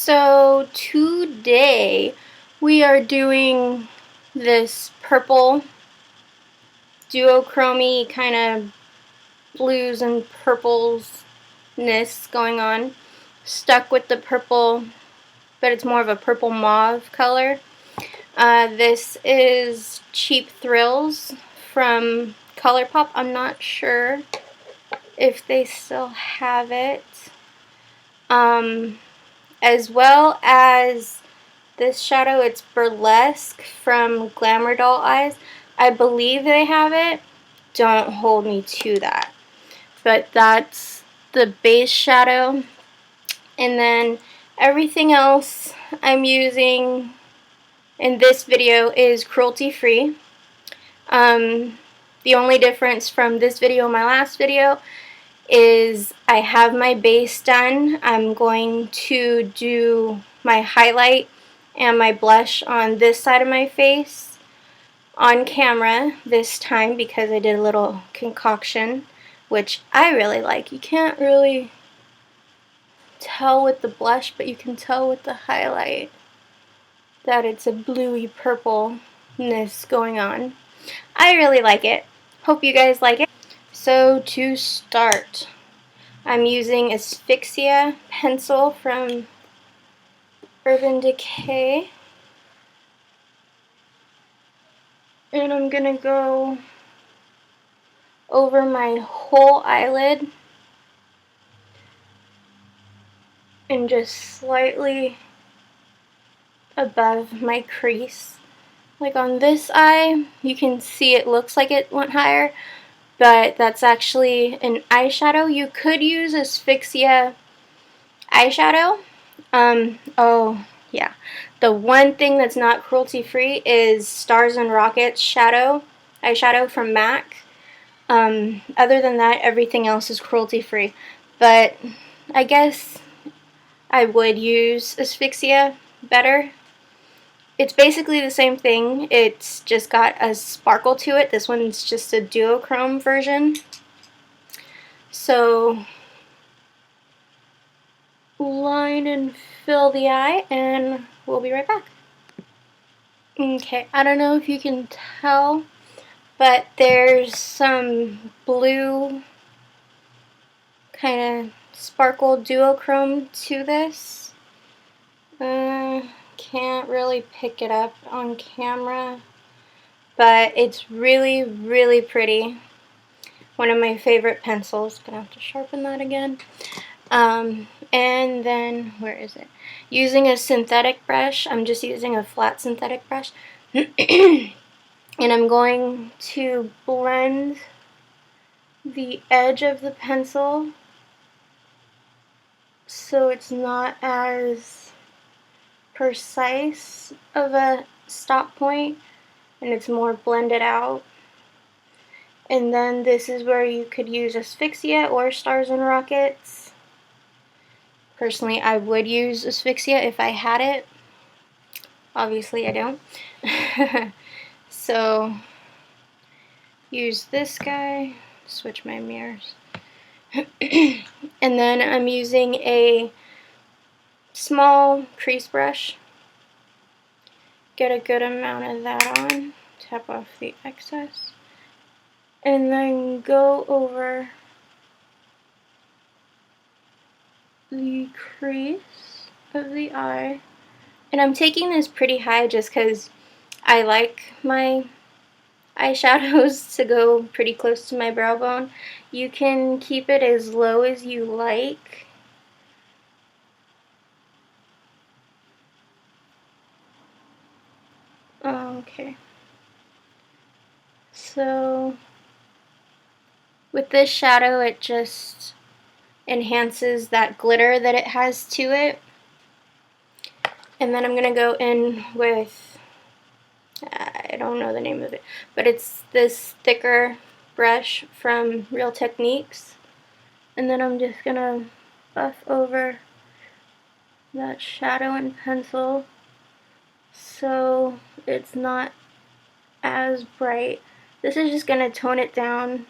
So today we are doing this purple duochrome kind of blues and purples-ness going on. Stuck with the purple, but it's more of a purple mauve color. This is Cheap Thrills from Colourpop. I'm not sure if they still have it. As well as this shadow, it's Burlesque from Glamour Doll Eyes. I believe they have it. Don't hold me to that. But that's the base shadow. And then everything else I'm using in this video is cruelty-free. The only difference from this video and my last video is I have my base done. I'm going to do my highlight and my blush on this side of my face on camera this time because I did a little concoction, which I really like. You can't really tell with the blush, but you can tell with the highlight that it's a bluey purpleness going on. I really like it. Hope you guys like it. So to start, I'm using Asphyxia pencil from Urban Decay. And I'm going to go over my whole eyelid and just slightly above my crease. Like on this eye, you can see it looks like it went higher, but that's actually an eyeshadow. You could use Asphyxia eyeshadow. Oh yeah, the one thing that's not cruelty-free is Stars and Rockets eyeshadow from MAC. Other than that, everything else is cruelty-free. But I guess I would use Asphyxia better. It's basically the same thing. It's just got a sparkle to it. This one's just a duochrome version. So line and fill the eye, and we'll be right back. Okay, I don't know if you can tell, but there's some blue kind of sparkle duochrome to this. Can't really pick it up on camera, but it's really, really pretty. One of my favorite pencils. Gonna have to sharpen that again. And then, where is it? Using a synthetic brush. I'm just using a flat synthetic brush. And I'm going to blend the edge of the pencil so it's not as precise of a stop point and it's more blended out. And then this is where you could use Asphyxia or Stars and Rockets. Personally, I would use Asphyxia if I had it. Obviously, I don't. So, use this guy. Switch my mirrors. And then I'm using a small crease brush. Get a good amount of that on. Tap off the excess. And then go over the crease of the eye. And I'm taking this pretty high just because I like my eyeshadows to go pretty close to my brow bone. You can keep it as low as you like. Okay. So with this shadow, it just enhances that glitter that it has to it. And then I'm going to go in with, I don't know the name of it, but it's this thicker brush from Real Techniques. And then I'm just going to buff over that shadow and pencil so it's not as bright. This is just going to tone it down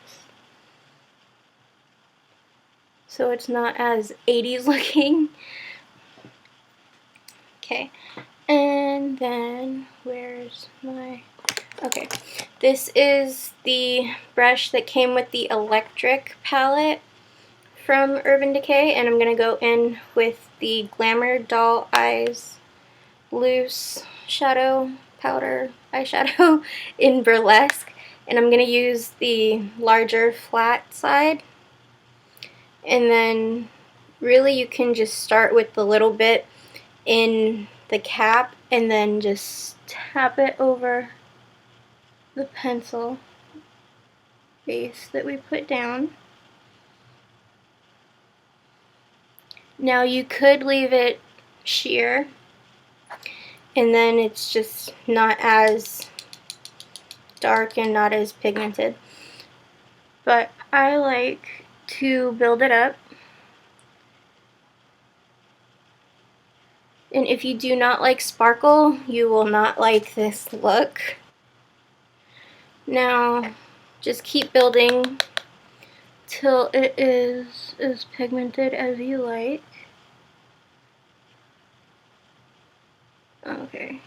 so it's not as 80s looking. Okay, and then where's my, okay, this is the brush that came with the electric palette from Urban Decay, and I'm going to go in with the Glamour Doll Eyes Loose Shadow Powder Eyeshadow in Burlesque, and I'm going to use the larger flat side, and then really you can just start with the little bit in the cap and then just tap it over the pencil base that we put down. Now you could leave it sheer and then it's just not as dark and not as pigmented, but I like to build it up. And if you do not like sparkle, you will not like this look. Now just keep building till it is as pigmented as you like. Okay.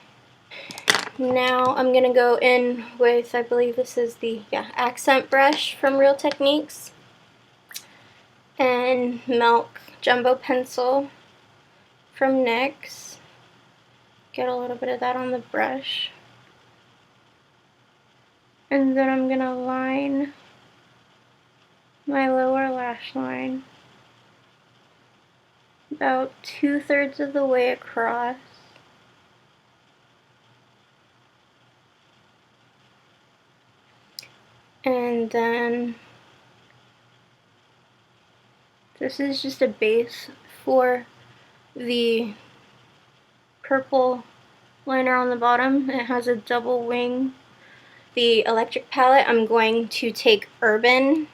Now I'm going to go in with, I believe this is the accent brush from Real Techniques, and Milk Jumbo Pencil from NYX. Get a little bit of that on the brush. And then I'm going to line my lower lash line about 2/3 of the way across. And then this is just a base for the purple liner on the bottom. It has a double wing. The electric palette, I'm going to take Urban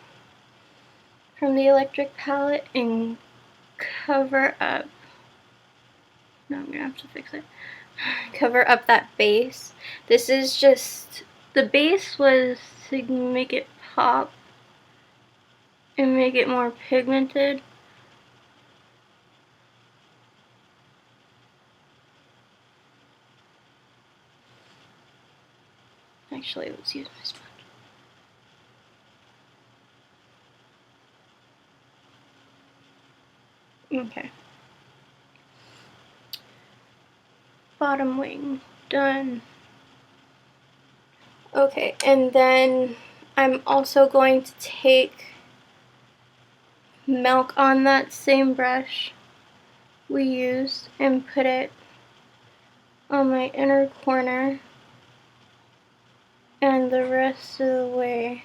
from the electric palette and cover up, no, I'm gonna have to fix it, cover up that base. This is just, the base was to make it pop and make it more pigmented. Actually, let's use my sponge. Okay. Bottom wing, done. Okay, and then I'm also going to take Milk on that same brush we used and put it on my inner corner and the rest of the way.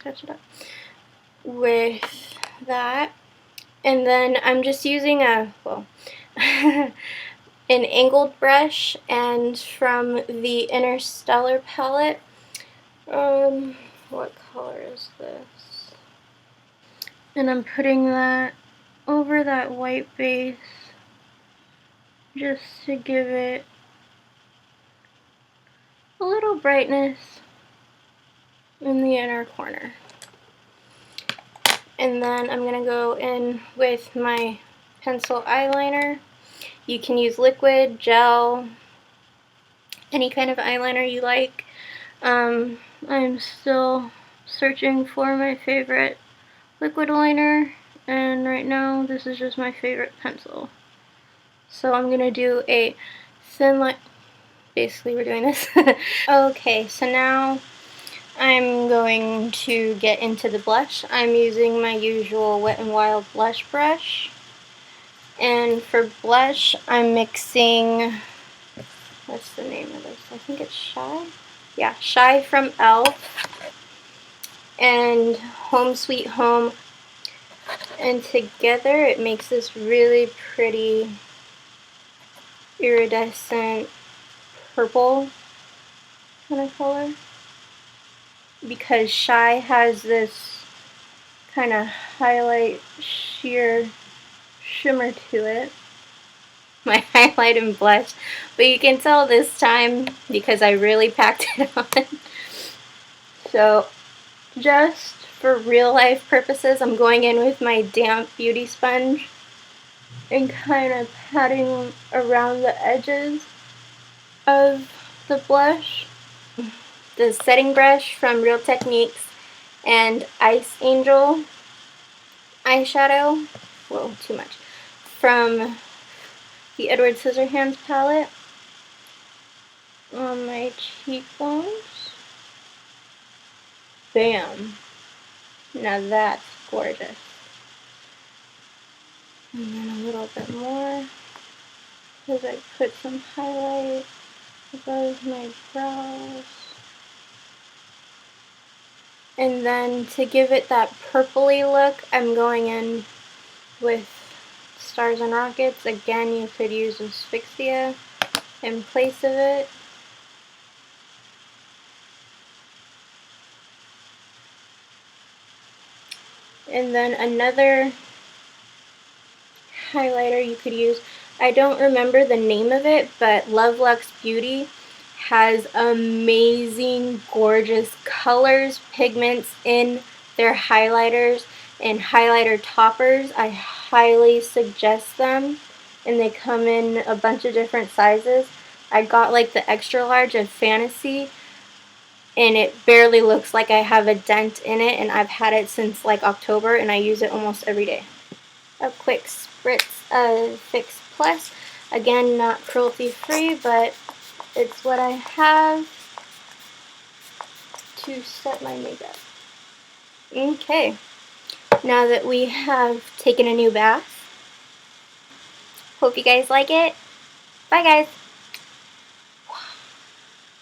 Touch it up with that, and then I'm just using a, well, an angled brush, and from the Innerstellar palette, what color is this? And I'm putting that over that white base just to give it a little brightness in the inner corner. And then I'm going to go in with my pencil eyeliner. You can use liquid, gel, any kind of eyeliner you like. I'm still searching for my favorite liquid liner, and right now this is just my favorite pencil. So I'm going to do a thin line. Basically we're doing this. Okay, so now I'm going to get into the blush. I'm using my usual Wet n Wild blush brush. And for blush, I'm mixing, what's the name of this? I think it's Shy? Yeah, Shy from e.l.f. and Home Sweet Home. And together it makes this really pretty iridescent purple kind of color. Because Shy has this kind of highlight sheer shimmer to it. My highlight and blush, but you can tell this time because I really packed it on. So just for real life purposes, I'm going in with my damp beauty sponge and kind of patting around the edges of the blush. The setting brush from Real Techniques and Ice Angel eyeshadow, whoa, too much, from the Edward Scissorhands palette on my cheekbones. Bam! Now that's gorgeous. And then a little bit more, because I put some highlight above my brows. And then to give it that purpley look, I'm going in with Stars and Rockets. Again, you could use asphyxia in place of it. And then another highlighter you could use, I don't remember the name of it, but Loveluxebeauty has amazing, gorgeous colors, pigments in their highlighters and highlighter toppers. I highly suggest them, and they come in a bunch of different sizes. I got like the extra large of Fantasy, and it barely looks like I have a dent in it, and I've had it since like October, and I use it almost every day. A quick spritz of Fix Plus. Again, not cruelty free, but it's what I have to set my makeup. Okay, now that we have taken a new bath, hope you guys like it. Bye guys!